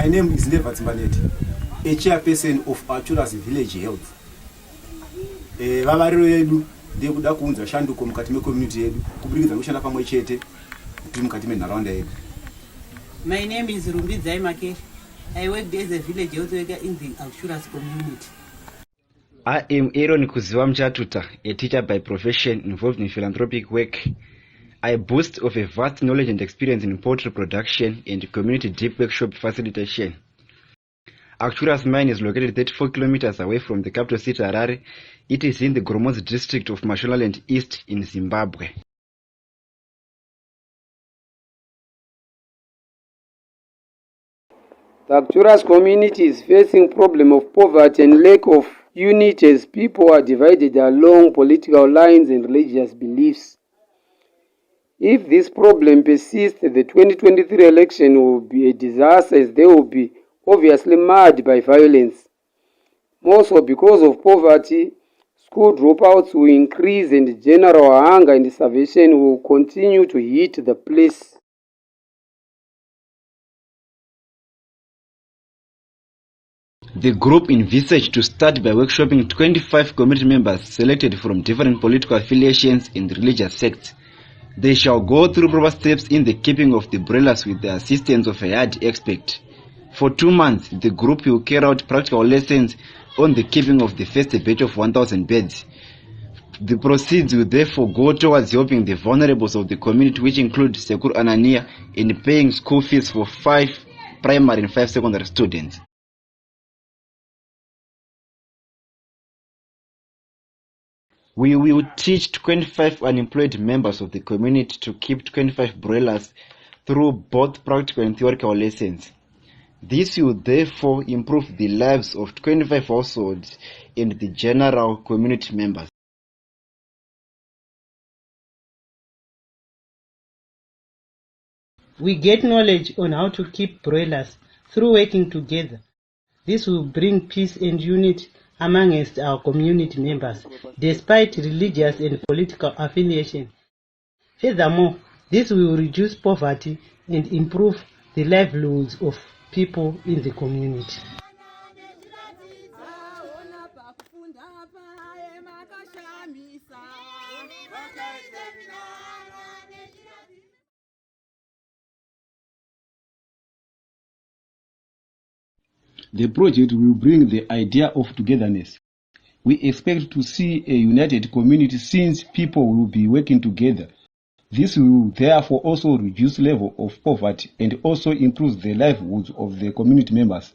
My name is Neva Timbaleti, a chairperson of Arturas Village Health. Vavariro yedu ndekuda kuunza shanduko mukati community yedu kubudikidza kushanda pamwe chete kuti mukati menharaunda yedu. My name is Rumbidzai Makesh. I work as a village health worker in the Arturas community. I am Aaron Kuziwa Mchatuta, a teacher by profession involved in philanthropic work. I boast of a vast knowledge and experience in poultry production and community deep workshop facilitation. Arturas mine is located 34 kilometers away from the capital city Harare. It is in the Goromozi district of Mashonaland East in Zimbabwe. The Arturas community is facing problem of poverty and lack of unity as people are divided along political lines and religious beliefs. If this problem persists, the 2023 election will be a disaster as they will be obviously marred by violence. More so because of poverty, school dropouts will increase and general hunger and starvation will continue to hit the place. The group envisaged to start by workshopping 25 community members selected from different political affiliations and religious sects. They shall go through proper steps in the keeping of the broilers with the assistance of a yard expert. For 2 months, the group will carry out practical lessons on the keeping of the first batch of 1,000 birds. The proceeds will therefore go towards helping the vulnerables of the community, which include Sekur Anania, in paying school fees for 5 primary and 5 secondary students. We will teach 25 unemployed members of the community to keep 25 broilers through both practical and theoretical lessons. This will therefore improve the lives of 25 households and the general community members. We get knowledge on how to keep broilers through working together. This will bring peace and unity amongst our community members, despite religious and political affiliation. Furthermore, this will reduce poverty and improve the livelihoods of people in the community. The project will bring the idea of togetherness. We expect to see a united community since people will be working together. This will therefore also reduce level of poverty and also improve the livelihoods of the community members.